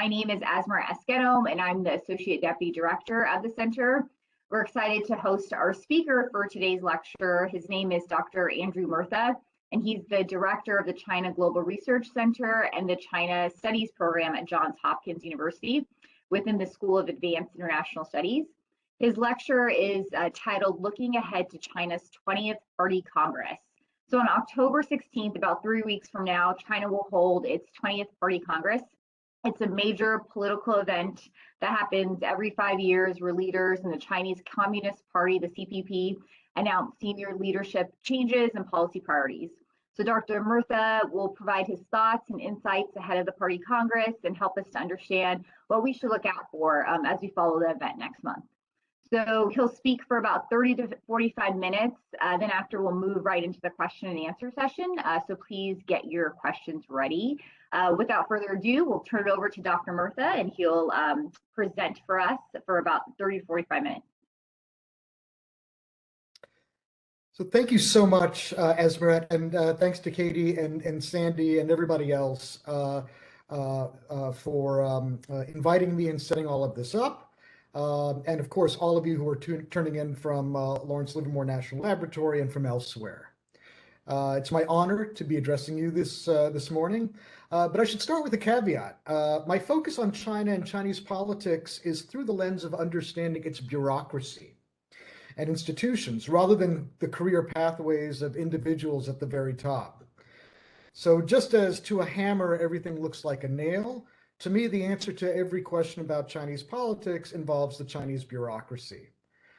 My name is Asmar Eskenom, and I'm the Associate Deputy Director of the Center. We're excited to host our speaker for today's lecture. His name is Dr. Andrew Mertha, and he's the Director of the China Global Research Center and the China Studies Program at Johns Hopkins University within the School of Advanced International Studies. His lecture is titled Looking Ahead to China's 20th Party Congress. So on October 16th, about 3 weeks from now, China will hold its 20th Party Congress. It's a major political event that happens every 5 years where leaders in the Chinese Communist Party, the CPP, announce senior leadership changes and policy priorities. So Dr. Mertha will provide his thoughts and insights ahead of the Party Congress and help us to understand what we should look out for as we follow the event next month. So he'll speak for about 30 to 45 minutes. Then after, we'll move right into the question and answer session. So please get your questions ready. Without further ado, we'll turn it over to Dr. Mertha, and he'll present for us for about 30 to 45 minutes. So thank you so much, Esmeret, and thanks to Katie and Sandy and everybody else for inviting me and setting all of this up. And of course, all of you who are turning in from Lawrence Livermore National Laboratory and from elsewhere. It's my honor to be addressing you this morning, but I should start with a caveat. My focus on China and Chinese politics is through the lens of understanding its bureaucracy and institutions, rather than the career pathways of individuals at the very top. So just as to a hammer, everything looks like a nail, to me, the answer to every question about Chinese politics involves the Chinese bureaucracy.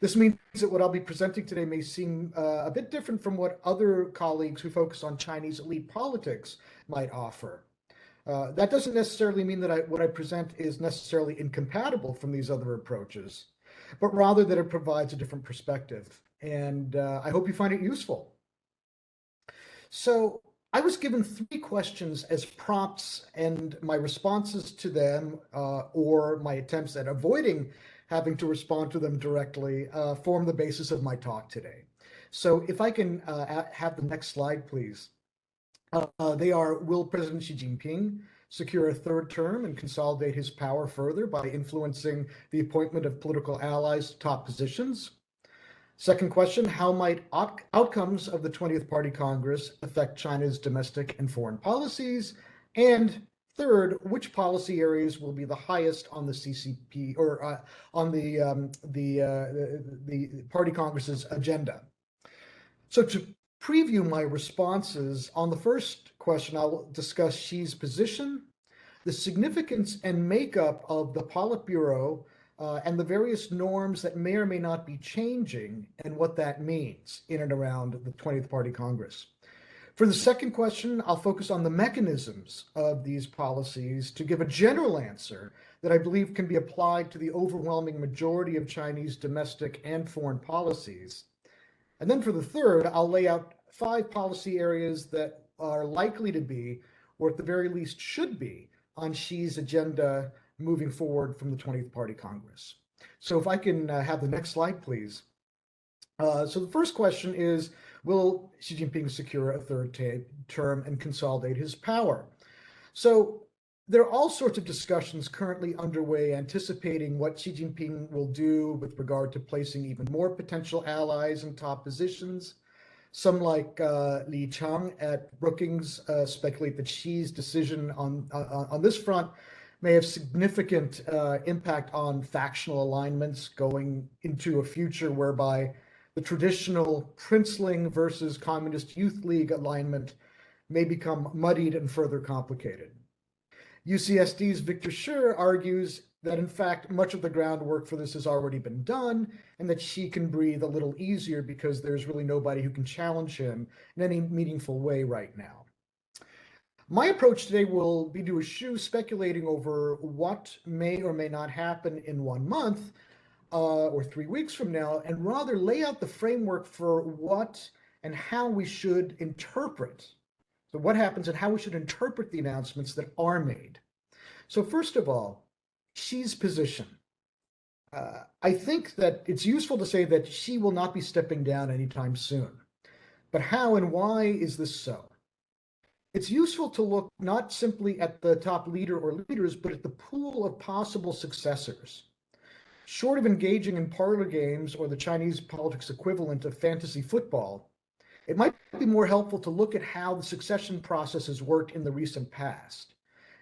This means that what I'll be presenting today may seem a bit different from what other colleagues who focus on Chinese elite politics might offer. That doesn't necessarily mean that what I present is necessarily incompatible from these other approaches, but rather that it provides a different perspective. And I hope you find it useful. So I was given 3 questions as prompts, and my responses to them or my attempts at avoiding having to respond to them directly form the basis of my talk today. So if I can have the next slide, please. They are, will President Xi Jinping secure a 3rd term and consolidate his power further by influencing the appointment of political allies to top positions? Second question, how might outcomes of the 20th Party Congress affect China's domestic and foreign policies? And third, which policy areas will be the highest on the CCP or on the Party Congress's agenda? So to preview my responses, on the first question, I'll discuss Xi's position, the significance and makeup of the Politburo, and the various norms that may or may not be changing and what that means in and around the 20th Party Congress. For the second question, I'll focus on the mechanisms of these policies to give a general answer that I believe can be applied to the overwhelming majority of Chinese domestic and foreign policies. And then for the third, I'll lay out 5 policy areas that are likely to be, or at the very least should be, on Xi's agenda moving forward from the 20th Party Congress. So if I can have the next slide, please. So the first question is, will Xi Jinping secure a 3rd term and consolidate his power? So there are all sorts of discussions currently underway anticipating what Xi Jinping will do with regard to placing even more potential allies in top positions. Some like Li Chang at Brookings speculate that Xi's decision on this front may have significant impact on factional alignments going into a future whereby the traditional Princeling versus Communist Youth League alignment may become muddied and further complicated. UCSD's Victor Scher argues that in fact much of the groundwork for this has already been done and that Xi can breathe a little easier because there's really nobody who can challenge him in any meaningful way right now. My approach today will be to eschew speculating over what may or may not happen in 1 month or 3 weeks from now, and rather lay out the framework for what and how we should interpret. So what happens and how we should interpret the announcements that are made. So first of all, Xi's position. I think that it's useful to say that Xi will not be stepping down anytime soon. But how and why is this so? It's useful to look not simply at the top leader or leaders, but at the pool of possible successors. Short of engaging in parlor games or the Chinese politics equivalent of fantasy football, it might be more helpful to look at how the succession process has worked in the recent past.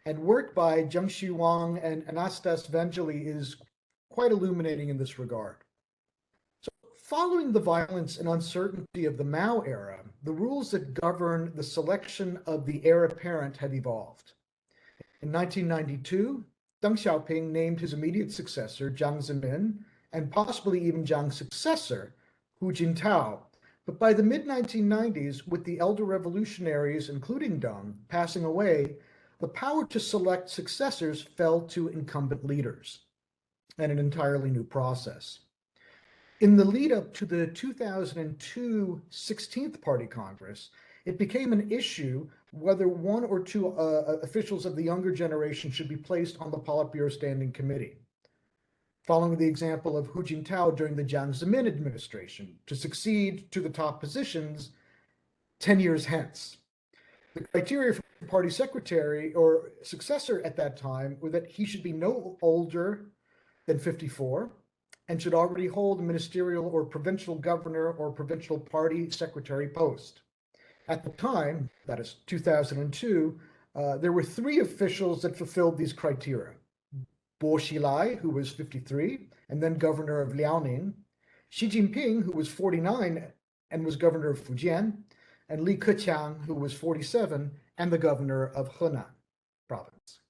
And work by Zhengxu Wang and Anastas Vangeli is quite illuminating in this regard. So, following the violence and uncertainty of the Mao era, the rules that govern the selection of the heir apparent have evolved. In 1992, Deng Xiaoping named his immediate successor, Jiang Zemin, and possibly even Jiang's successor, Hu Jintao. But by the mid-1990s, with the elder revolutionaries, including Deng, passing away, the power to select successors fell to incumbent leaders, and an entirely new process. In the lead up to the 2002 16th Party Congress, it became an issue whether one or two officials of the younger generation should be placed on the Politburo Standing Committee, following the example of Hu Jintao during the Jiang Zemin administration, to succeed to the top positions 10 years hence. The criteria for party secretary or successor at that time were that he should be no older than 54 and should already hold a ministerial or provincial governor or provincial party secretary post. At the time, that is 2002, there were three officials that fulfilled these criteria. Bo Xilai, who was 53 and then governor of Liaoning, Xi Jinping, who was 49 and was governor of Fujian, and Li Keqiang, who was 47 and the governor of Henan province.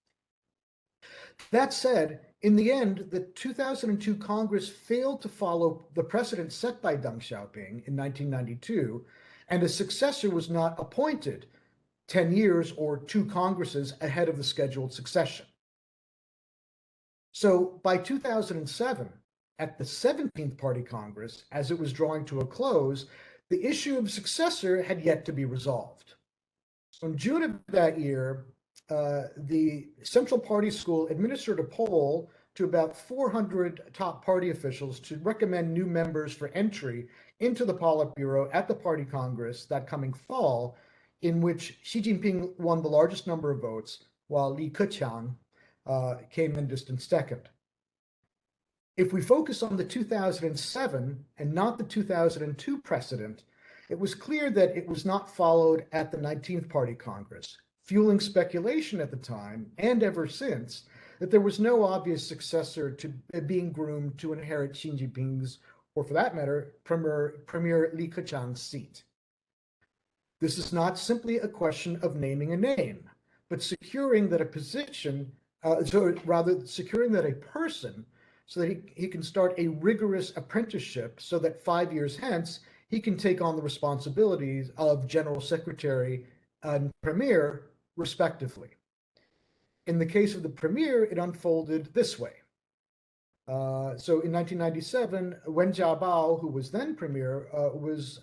That said, in the end, the 2002 Congress failed to follow the precedent set by Deng Xiaoping in 1992, and a successor was not appointed 10 years or two Congresses ahead of the scheduled succession. So by 2007, at the 17th Party Congress, as it was drawing to a close, the issue of successor had yet to be resolved. So in June of that year, the Central Party School administered a poll to about 400 top party officials to recommend new members for entry into the Politburo at the Party Congress that coming fall, in which Xi Jinping won the largest number of votes, while Li Keqiang came in distant second. If we focus on the 2007 and not the 2002 precedent, it was clear that it was not followed at the 19th Party Congress, fueling speculation at the time and ever since that there was no obvious successor to being groomed to inherit Xi Jinping's, or for that matter, Premier Li Keqiang's seat. This is not simply a question of naming a name, but securing that a position, securing that a person, so that he can start a rigorous apprenticeship so that 5 years hence, he can take on the responsibilities of General Secretary and Premier, respectively. In the case of the Premier, it unfolded this way. So in 1997, Wen Jiabao, who was then Premier, was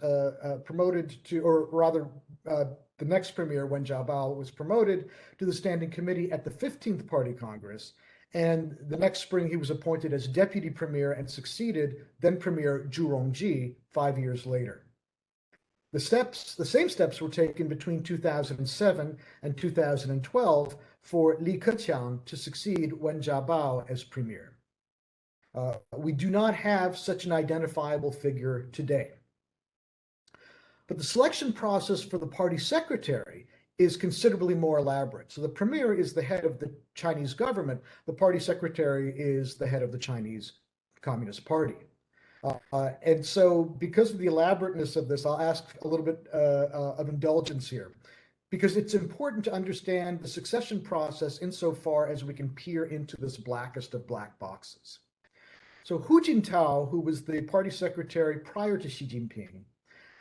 promoted to, or rather, the next Premier, Wen Jiabao, was promoted to the Standing Committee at the 15th Party Congress. And the next spring, he was appointed as Deputy Premier and succeeded then Premier Zhu Rongji 5 years later. The same steps were taken between 2007 and 2012 for Li Keqiang to succeed Wen Jiabao as Premier. We do not have such an identifiable figure today. But the selection process for the party secretary is considerably more elaborate. So the premier is the head of the Chinese government. The party secretary is the head of the Chinese Communist Party. And so because of the elaborateness of this, I'll ask a little bit of indulgence here, because it's important to understand the succession process insofar as we can peer into this blackest of black boxes. So Hu Jintao, who was the party secretary prior to Xi Jinping,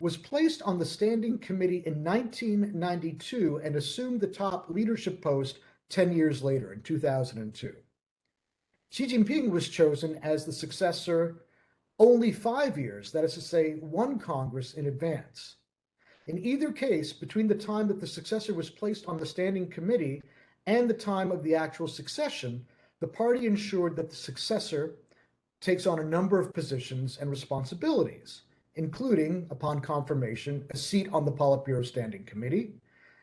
was placed on the Standing Committee in 1992 and assumed the top leadership post 10 years later in 2002. Xi Jinping was chosen as the successor only 5 years, that is to say, one Congress in advance. In either case, between the time that the successor was placed on the Standing Committee and the time of the actual succession, the party ensured that the successor takes on a number of positions and responsibilities, including, upon confirmation, a seat on the Politburo Standing Committee,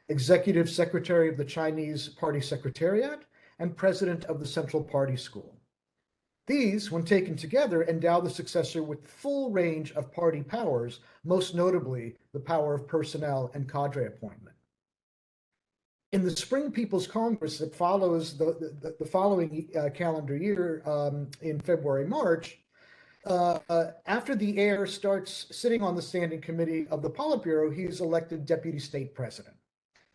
executive secretary of the Chinese Party Secretariat, and president of the Central Party School. These, when taken together, endow the successor with full range of party powers, most notably the power of personnel and cadre appointment. In the Spring People's Congress that follows the following calendar year in February, March, after the heir starts sitting on the standing committee of the Politburo, he is elected deputy state president.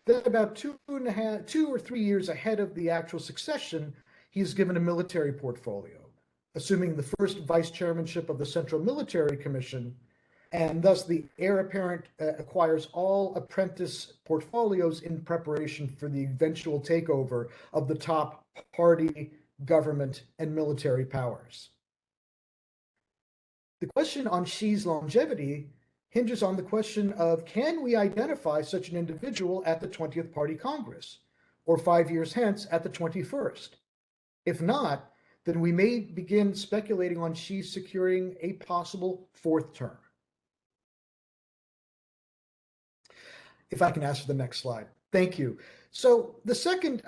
Then about 2 or 3 years ahead of the actual succession, he is given a military portfolio, assuming the first vice chairmanship of the Central Military Commission, and thus the heir apparent acquires all apprentice portfolios in preparation for the eventual takeover of the top party, government, and military powers. The question on Xi's longevity hinges on the question of, can we identify such an individual at the 20th Party Congress, or 5 years hence at the 21st? If not, then we may begin speculating on Xi securing a possible 4th term. If I can ask for the next slide. Thank you. So the second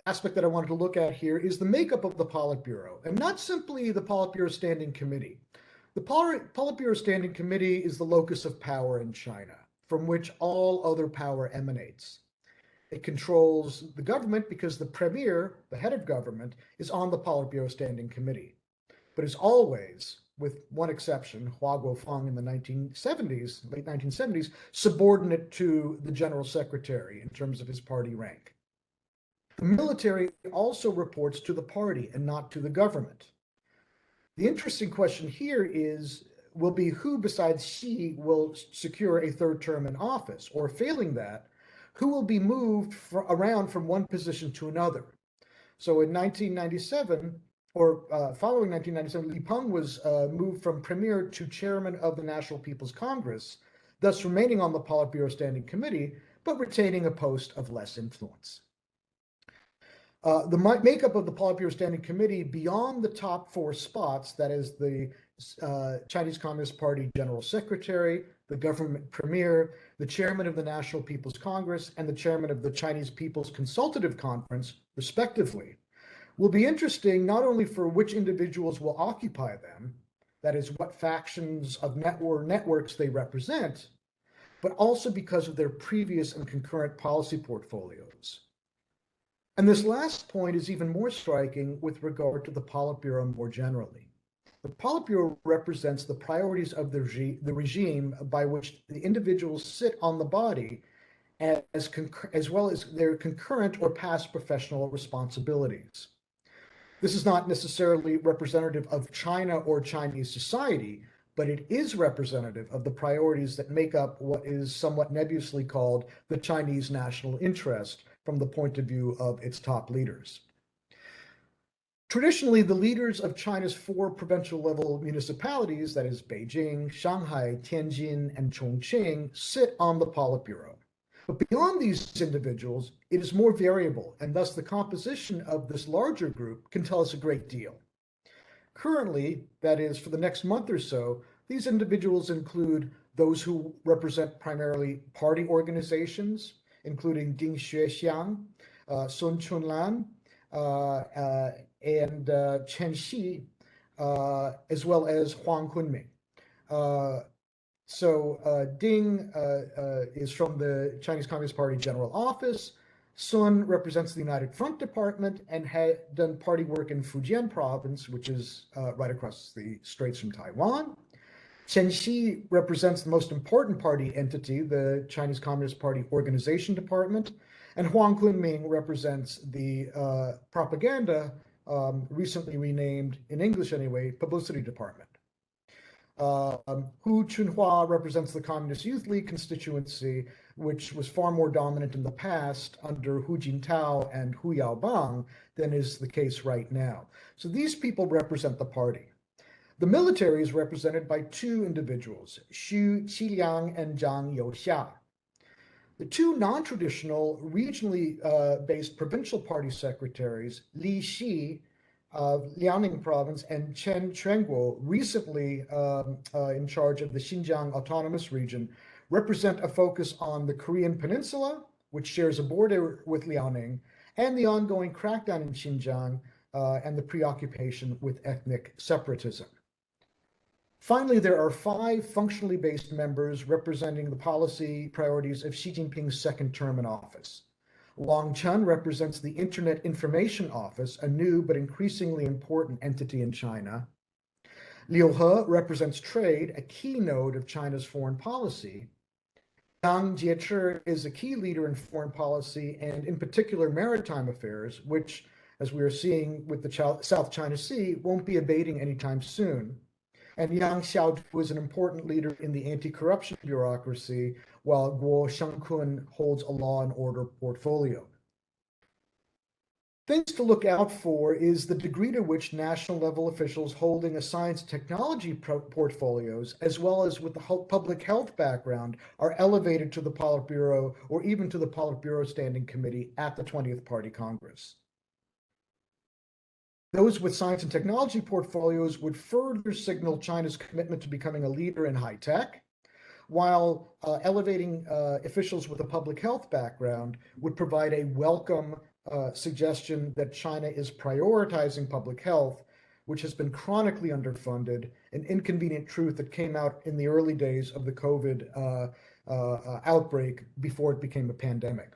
aspect that I wanted to look at here is the makeup of the Politburo, and not simply the Politburo Standing Committee. The Politburo Standing Committee is the locus of power in China, from which all other power emanates. It controls the government because the premier, the head of government, is on the Politburo Standing Committee, but is always, with one exception, Hua Guofeng in the late 1970s, subordinate to the general secretary in terms of his party rank. The military also reports to the party and not to the government. The interesting question here will be who besides Xi will secure a 3rd term in office, or failing that, who will be moved around from one position to another. So in 1997, or following 1997, Li Peng was moved from premier to chairman of the National People's Congress, thus remaining on the Politburo Standing Committee, but retaining a post of less influence. The makeup of the Politburo Standing Committee beyond the top 4 spots, that is the Chinese Communist Party General Secretary, the government premier, the chairman of the National People's Congress, and the chairman of the Chinese People's Consultative Conference, respectively, will be interesting not only for which individuals will occupy them, that is, what factions of networks they represent, but also because of their previous and concurrent policy portfolios. And this last point is even more striking with regard to the Politburo more generally. The Politburo represents the priorities of the regime by which the individuals sit on the body, as well as their concurrent or past professional responsibilities. This is not necessarily representative of China or Chinese society, but it is representative of the priorities that make up what is somewhat nebulously called the Chinese national interest from the point of view of its top leaders. Traditionally, the leaders of China's 4 provincial level municipalities, that is Beijing, Shanghai, Tianjin, and Chongqing, sit on the Politburo. But beyond these individuals, it is more variable, and thus the composition of this larger group can tell us a great deal. Currently, that is, for the next month or so, these individuals include those who represent primarily party organizations, including Ding Xuexiang, Sun Chunlan, and Chen Xi, as well as Huang Kunming. Ding is from the Chinese Communist Party General Office. Sun represents the United Front Department and had done party work in Fujian Province, which is right across the straits from Taiwan. Chen Xi represents the most important party entity, the Chinese Communist Party Organization Department, and Huang Kunming represents the propaganda, recently renamed, in English anyway, Publicity Department. Hu Chunhua represents the Communist Youth League constituency, which was far more dominant in the past under Hu Jintao and Hu Yaobang than is the case right now. So these people represent the party. The military is represented by 2 individuals, Xu Qiliang and Zhang Youxia. The 2 non-traditional, regionally based provincial party secretaries, Li Xi of Liaoning Province and Chen Quanguo, recently in charge of the Xinjiang Autonomous Region, represent a focus on the Korean Peninsula, which shares a border with Liaoning, and the ongoing crackdown in Xinjiang and the preoccupation with ethnic separatism. Finally, there are 5 functionally based members representing the policy priorities of Xi Jinping's second term in office. Wang Chun represents the Internet Information Office, a new but increasingly important entity in China. Liu He represents trade, a key node of China's foreign policy. Yang Jiechi is a key leader in foreign policy and in particular maritime affairs, which, as we are seeing with the South China Sea, won't be abating anytime soon. And Yang Xiaodu is an important leader in the anti-corruption bureaucracy, while Guo Shengkun holds a law and order portfolio. Things to look out for is the degree to which national level officials holding a science and technology portfolios, as well as with the public health background, are elevated to the Politburo or even to the Politburo Standing Committee at the 20th Party Congress. Those with science and technology portfolios would further signal China's commitment to becoming a leader in high tech, while elevating officials with a public health background would provide a welcome suggestion that China is prioritizing public health, which has been chronically underfunded, an inconvenient truth that came out in the early days of the COVID outbreak before it became a pandemic.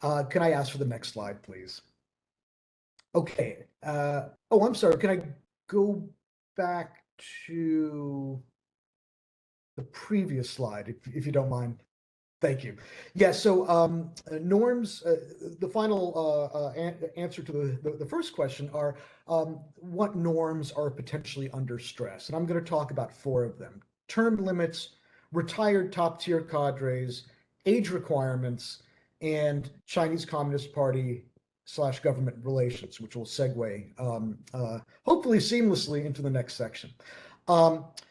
Can I ask for the next slide, please? Okay. Oh, I'm sorry. Can I go back to the previous slide, if you don't mind? Thank you. Yeah, so norms, the final answer to the first question are what norms are potentially under stress? And I'm going to talk about 4 of them. Term limits, retired top-tier cadres, age requirements, and Chinese Communist Party / government relations, which will segue hopefully seamlessly into the next section.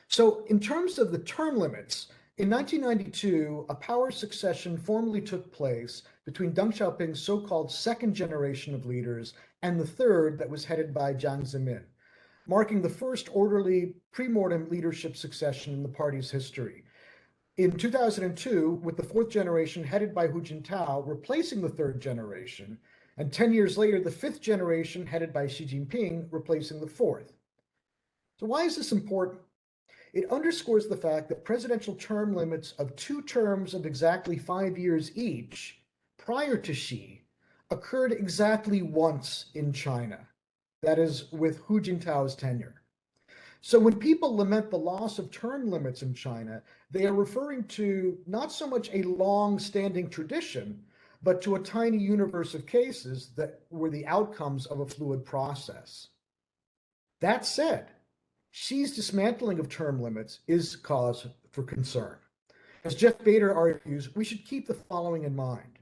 So in terms of the term limits, in 1992, a power succession formally took place between Deng Xiaoping's so-called second generation of leaders and the third that was headed by Jiang Zemin, marking the first orderly pre-mortem leadership succession in the party's history. In 2002, with the fourth generation headed by Hu Jintao replacing the third generation, and 10 years later, the fifth generation headed by Xi Jinping replacing the fourth. So why is this important? It underscores the fact that presidential term limits of 2 terms of exactly 5 years each prior to Xi occurred exactly once in China, that is, with Hu Jintao's tenure. So when people lament the loss of term limits in China, they are referring to not so much a long-standing tradition, but to a tiny universe of cases that were the outcomes of a fluid process. That said, Xi's dismantling of term limits is cause for concern. As Jeff Bader argues, we should keep the following in mind.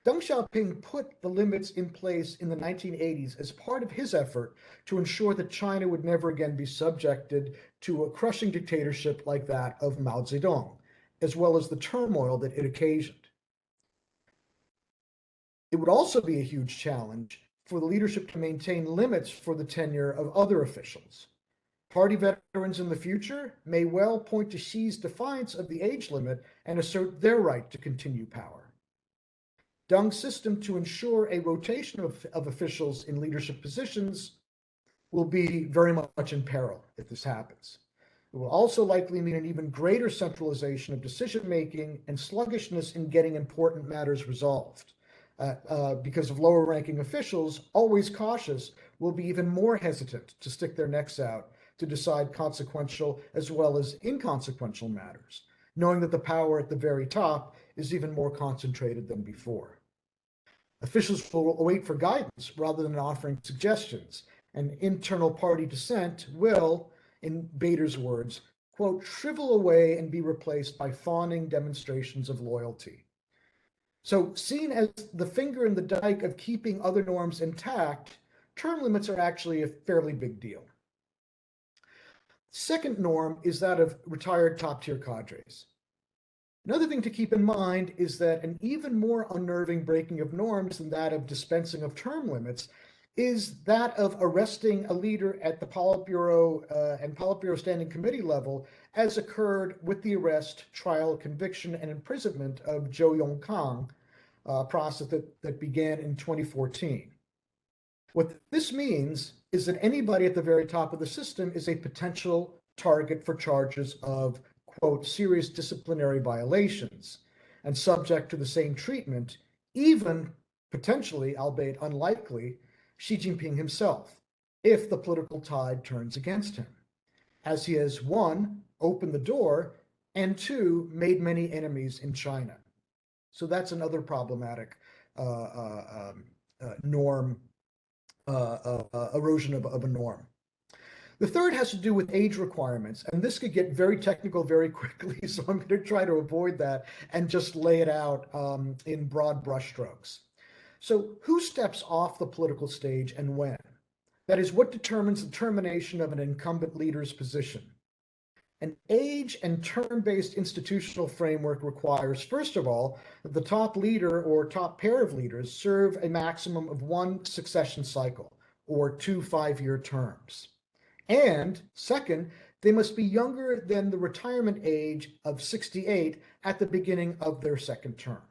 Deng Xiaoping put the limits in place in the 1980s as part of his effort to ensure that China would never again be subjected to a crushing dictatorship like that of Mao Zedong, as well as the turmoil that it occasioned. It would also be a huge challenge for the leadership to maintain limits for the tenure of other officials. Party veterans in the future may well point to Xi's defiance of the age limit and assert their right to continue power. Deng's system to ensure a rotation of officials in leadership positions will be very much in peril if this happens. It will also likely mean an even greater centralization of decision-making and sluggishness in getting important matters resolved. Because of lower-ranking officials, always cautious, will be even more hesitant to stick their necks out to decide consequential as well as inconsequential matters, knowing that the power at the very top is even more concentrated than before. Officials will wait for guidance rather than offering suggestions, and internal party dissent will, in Bader's words, quote, shrivel away and be replaced by fawning demonstrations of loyalty. So seen as the finger in the dike of keeping other norms intact, term limits are actually a fairly big deal. Second norm is that of retired top-tier cadres. Another thing to keep in mind is that an even more unnerving breaking of norms than that of dispensing of term limits is that of arresting a leader at the Politburo and Politburo Standing Committee level, as occurred with the arrest, trial, conviction, and imprisonment of Zhou Yongkang, a process that began in 2014. What this means is that anybody at the very top of the system is a potential target for charges of, quote, serious disciplinary violations and subject to the same treatment, even potentially, albeit unlikely, Xi Jinping himself, if the political tide turns against him, as he has, one, opened the door, and two, made many enemies in China. So that's another problematic norm, erosion of a norm. The third has to do with age requirements, and this could get very technical very quickly, so I'm going to try to avoid that and just lay it out in broad brushstrokes. So who steps off the political stage and when? That is, what determines the termination of an incumbent leader's position? An age and term-based institutional framework requires, first of all, that the top leader or top pair of leaders serve a maximum of one succession cycle, or 2 5-year terms. And second, they must be younger than the retirement age of 68 at the beginning of their second term.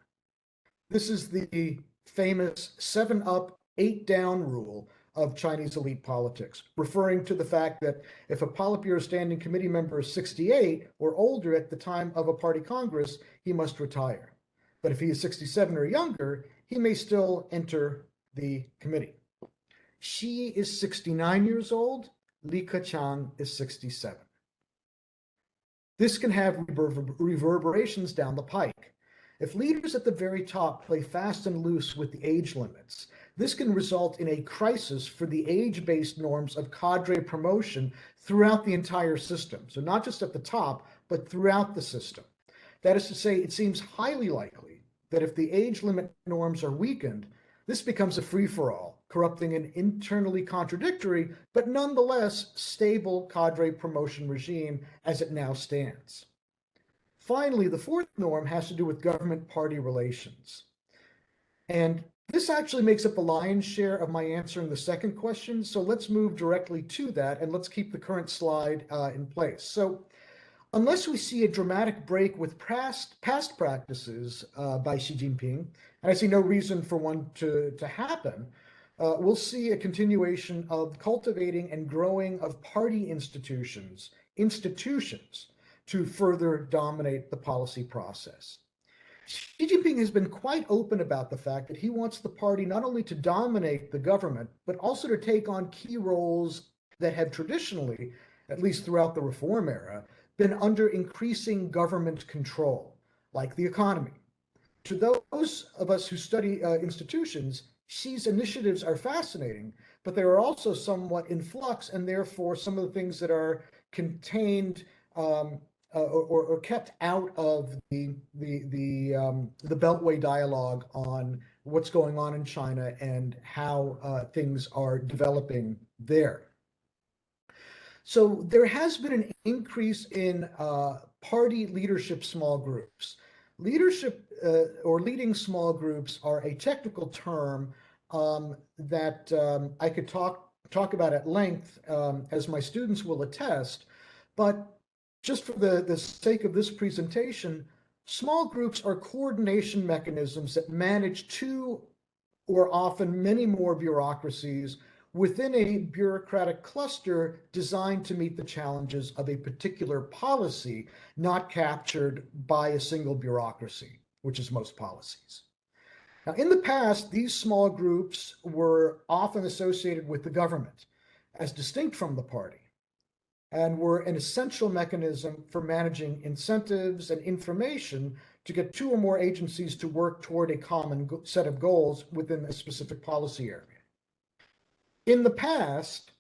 This is the famous 7 up, 8 down rule of Chinese elite politics, referring to the fact that if a Politburo Standing Committee member is 68 or older at the time of a party congress, he must retire. But if he is 67 or younger, he may still enter the committee. Xi is 69 years old, Li Keqiang is 67. This can have reverberations down the pike. If leaders at the very top play fast and loose with the age limits, this can result in a crisis for the age-based norms of cadre promotion throughout the entire system. So not just at the top, but throughout the system. That is to say, it seems highly likely that if the age limit norms are weakened, this becomes a free-for-all, corrupting an internally contradictory, but nonetheless stable cadre promotion regime as it now stands. Finally, the fourth norm has to do with government-party relations. And this actually makes up the lion's share of my answer in the second question, so let's move directly to that, and let's keep the current slide in place. So unless we see a dramatic break with past practices by Xi Jinping, and I see no reason for one to happen, we'll see a continuation of cultivating and growing of party institutions to further dominate the policy process. Xi Jinping has been quite open about the fact that he wants the party not only to dominate the government, but also to take on key roles that have traditionally, at least throughout the reform era, been under increasing government control, like the economy. To those of us who study institutions, Xi's initiatives are fascinating, but they are also somewhat in flux, and therefore some of the things that are contained or kept out of the Beltway dialogue on what's going on in China and how things are developing there. So there has been an increase in party leadership small groups. Leadership or leading small groups are a technical term that I could talk about at length, as my students will attest, but just for the sake of this presentation, small groups are coordination mechanisms that manage 2 or often many more bureaucracies within a bureaucratic cluster designed to meet the challenges of a particular policy not captured by a single bureaucracy, which is most policies. Now, in the past, these small groups were often associated with the government as distinct from the party, and were an essential mechanism for managing incentives and information to get 2 or more agencies to work toward a common set of goals within a specific policy area. In the past,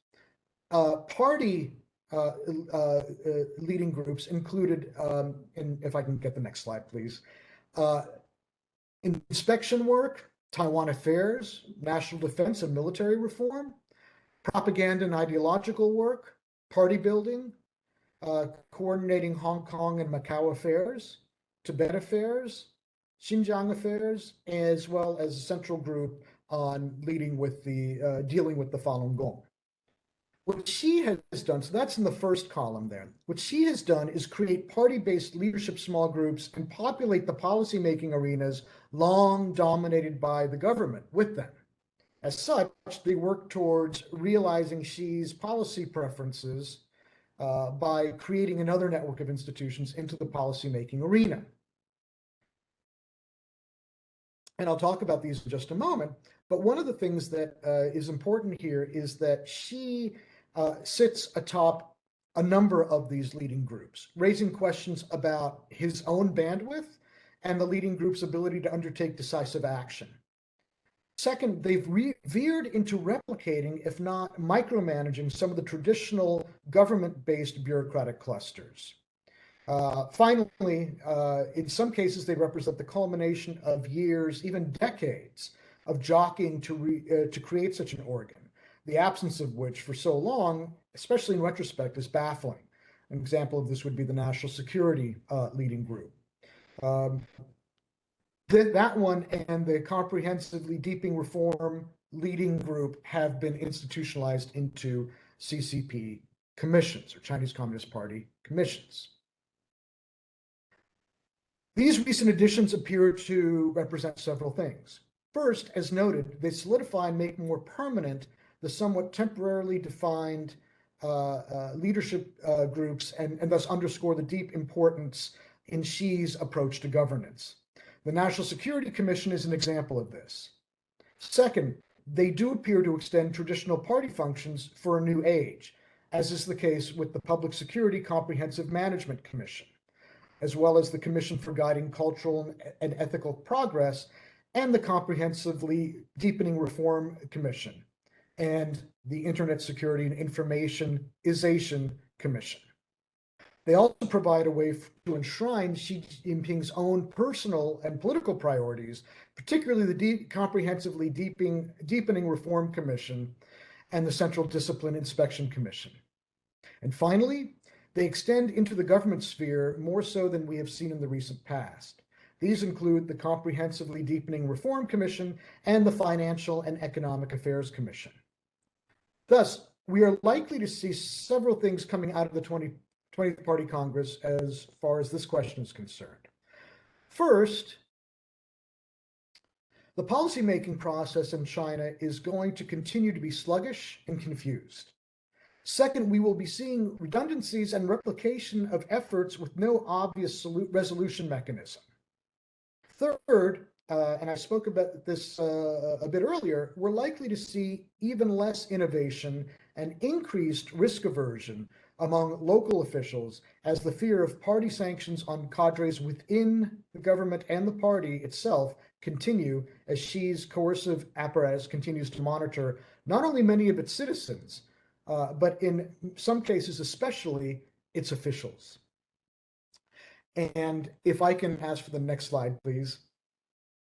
party leading groups included, if I can get the next slide, please, inspection work, Taiwan affairs, national defense and military reform, propaganda and ideological work, party building, coordinating Hong Kong and Macau affairs, Tibet affairs, Xinjiang affairs, as well as a central group on dealing with the Falun Gong. What Xi has done, so that's in the first column there. What Xi has done is create party-based leadership small groups and populate the policymaking arenas long dominated by the government with them. As such, they work towards realizing Xi's policy preferences by creating another network of institutions into the policymaking arena. And I'll talk about these in just a moment. But one of the things that is important here is that Xi sits atop a number of these leading groups, raising questions about his own bandwidth and the leading group's ability to undertake decisive action. Second, they've veered into replicating, if not micromanaging, some of the traditional government-based bureaucratic clusters. Finally, in some cases, they represent the culmination of years, even decades, of jockeying to create such an organ, the absence of which for so long, especially in retrospect, is baffling. An example of this would be the national security leading group. That one and the comprehensively deepening reform leading group have been institutionalized into CCP commissions, or Chinese Communist Party commissions. These recent additions appear to represent several things. First, as noted, they solidify and make more permanent the somewhat temporarily defined leadership groups and thus underscore the deep importance in Xi's approach to governance. The National Security Commission is an example of this. Second, they do appear to extend traditional party functions for a new age, as is the case with the Public Security Comprehensive Management Commission, as well as the Commission for Guiding Cultural and Ethical Progress and the Comprehensively Deepening Reform Commission and the Internet Security and Informationization Commission. They also provide a way to enshrine Xi Jinping's own personal and political priorities, particularly the Comprehensively Deepening Reform Commission and the Central Discipline Inspection Commission. And finally, they extend into the government sphere more so than we have seen in the recent past. These include the Comprehensively Deepening Reform Commission and the Financial and Economic Affairs Commission. Thus, we are likely to see several things coming out of the 20th Party Congress as far as this question is concerned. First, the policymaking process in China is going to continue to be sluggish and confused. Second, we will be seeing redundancies and replication of efforts with no obvious resolution mechanism. Third, and I spoke about this a bit earlier, we're likely to see even less innovation and increased risk aversion among local officials as the fear of party sanctions on cadres within the government and the party itself continue as Xi's coercive apparatus continues to monitor not only many of its citizens, but in some cases, especially its officials. And if I can ask for the next slide, please.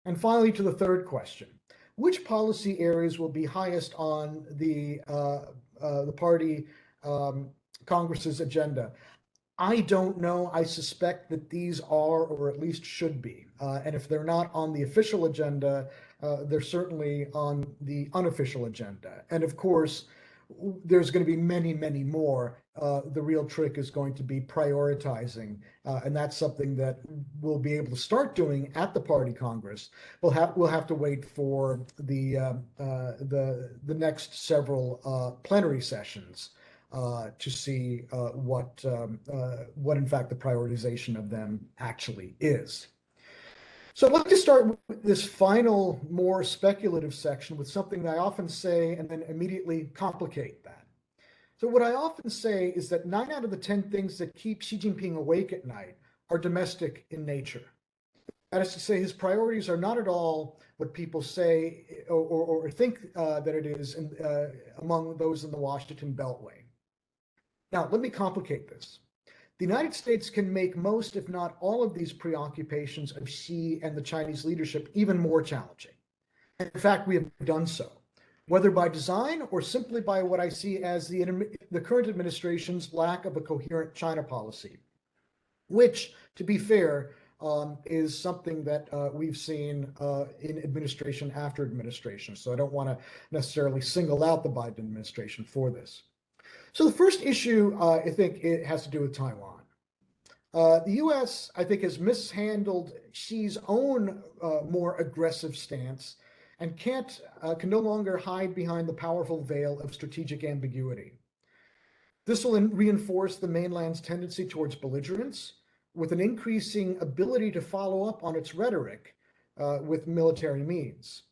And finally, to the third question, which policy areas will be highest on the party Congress's agenda? I don't know. I suspect that these are, or at least should be. And if they're not on the official agenda, they're certainly on the unofficial agenda. And of course, there's going to be many, many more. The real trick is going to be prioritizing, and that's something that we'll be able to start doing at the Party Congress. We'll have to wait for the next several plenary sessions to see what in fact the prioritization of them actually is. So I'd like to start with this final, more speculative section with something that I often say and then immediately complicate that. So what I often say is that 9 out of the 10 things that keep Xi Jinping awake at night are domestic in nature. That is to say, his priorities are not at all what people say or think that it is among those in the Washington Beltway. Now, let me complicate this. The United States can make most, if not all, of these preoccupations of Xi and the Chinese leadership even more challenging. In fact, we have done so, whether by design or simply by what I see as the current administration's lack of a coherent China policy, which, to be fair, is something that we've seen in administration after administration. So I don't want to necessarily single out the Biden administration for this. So the first issue, I think, it has to do with Taiwan. The U.S., I think, has mishandled Xi's own more aggressive stance and can no longer hide behind the powerful veil of strategic ambiguity. This will reinforce the mainland's tendency towards belligerence, with an increasing ability to follow up on its rhetoric with military means.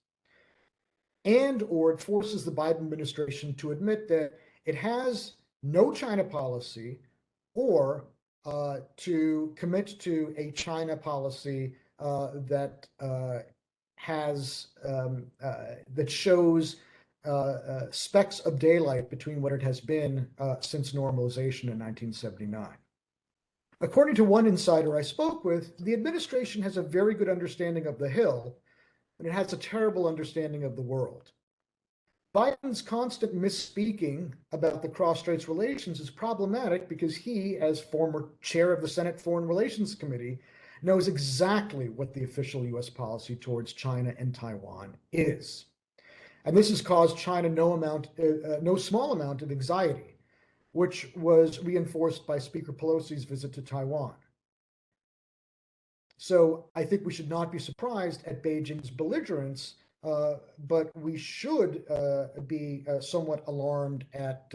Or it forces the Biden administration to admit that it has no China policy, or to commit to a China policy that shows specks of daylight between what it has been since normalization in 1979. According to one insider I spoke with, the administration has a very good understanding of the Hill, and it has a terrible understanding of the world. Biden's constant misspeaking about the cross-straits relations is problematic because he, as former chair of the Senate Foreign Relations Committee, knows exactly what the official U.S. policy towards China and Taiwan is. And this has caused China no small amount of anxiety, which was reinforced by Speaker Pelosi's visit to Taiwan. So I think we should not be surprised at Beijing's belligerence, but we should be somewhat alarmed at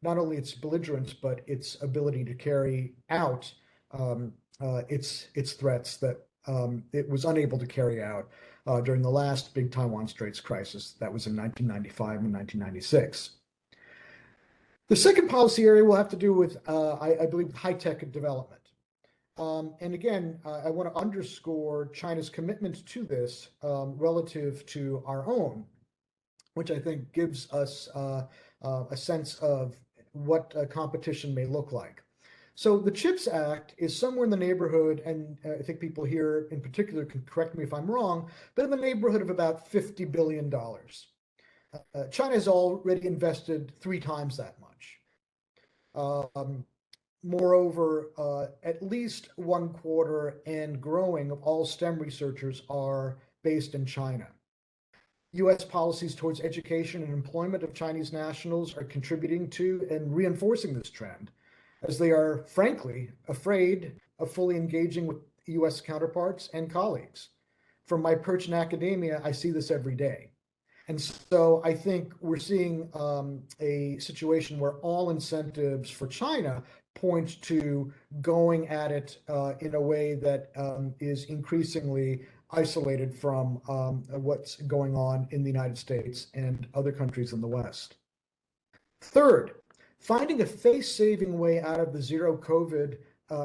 not only its belligerence, but its ability to carry out its threats that it was unable to carry out during the last big Taiwan Straits crisis. That was in 1995 and 1996. The second policy area will have to do with, I believe, high-tech development. And again, I want to underscore China's commitment to this relative to our own, which I think gives us a sense of what competition may look like. So the CHIPS Act is somewhere in the neighborhood, and I think people here in particular can correct me if I'm wrong, but in the neighborhood of about $50 billion. China has already invested 3 times that much. Moreover, at least 1/4 and growing of all STEM researchers are based in China. U.S. policies towards education and employment of Chinese nationals are contributing to and reinforcing this trend, as they are, frankly, afraid of fully engaging with U.S. counterparts and colleagues. From my perch in academia, I see this every day. And so I think we're seeing a situation where all incentives for China point to going at it in a way that is increasingly isolated from what's going on in the United States and other countries in the West. Third, finding a face-saving way out of the zero COVID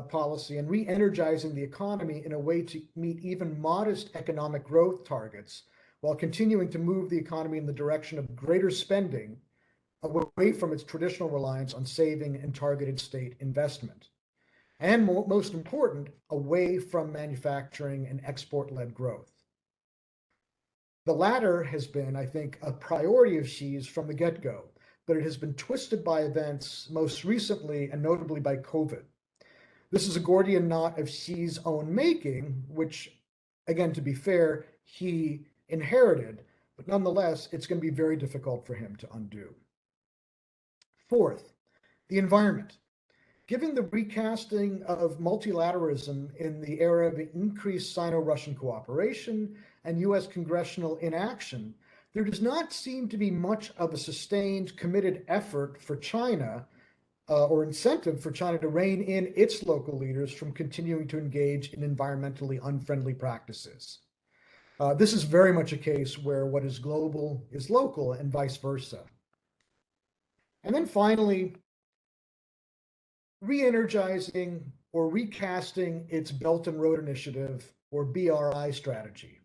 policy and re-energizing the economy in a way to meet even modest economic growth targets while continuing to move the economy in the direction of greater spending away from its traditional reliance on saving and targeted state investment. And most important, away from manufacturing and export-led growth. The latter has been, I think, a priority of Xi's from the get-go, but it has been twisted by events, most recently and notably by COVID. This is a Gordian knot of Xi's own making, which, again, to be fair, he inherited, but nonetheless, it's going to be very difficult for him to undo. Fourth, the environment. Given the recasting of multilateralism in the era of increased Sino-Russian cooperation and U.S. congressional inaction, there does not seem to be much of a sustained, committed effort for China or incentive for China to rein in its local leaders from continuing to engage in environmentally unfriendly practices. This is very much a case where what is global is local and vice versa. And then finally, re-energizing or recasting its Belt and Road Initiative, or BRI strategy.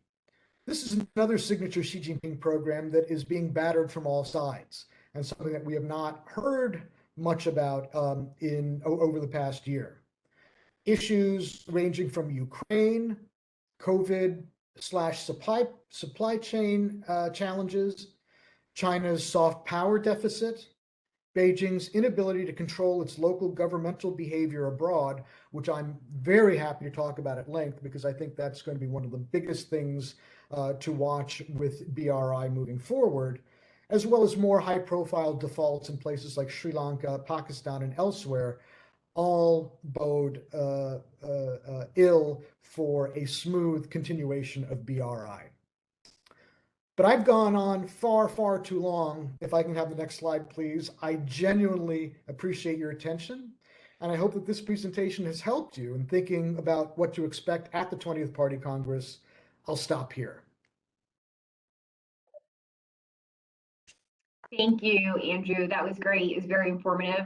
This is another signature Xi Jinping program that is being battered from all sides, and something that we have not heard much about over the past year. Issues ranging from Ukraine, COVID/supply chain challenges, China's soft power deficit, Beijing's inability to control its local governmental behavior abroad, which I'm very happy to talk about at length because I think that's going to be one of the biggest things to watch with BRI moving forward, as well as more high-profile defaults in places like Sri Lanka, Pakistan, and elsewhere, all bode ill for a smooth continuation of BRI. But I've gone on far, far too long. If I can have the next slide, please. I genuinely appreciate your attention, and I hope that this presentation has helped you in thinking about what to expect at the 20th Party Congress. I'll stop here. Thank you, Andrew. That was great. It was very informative.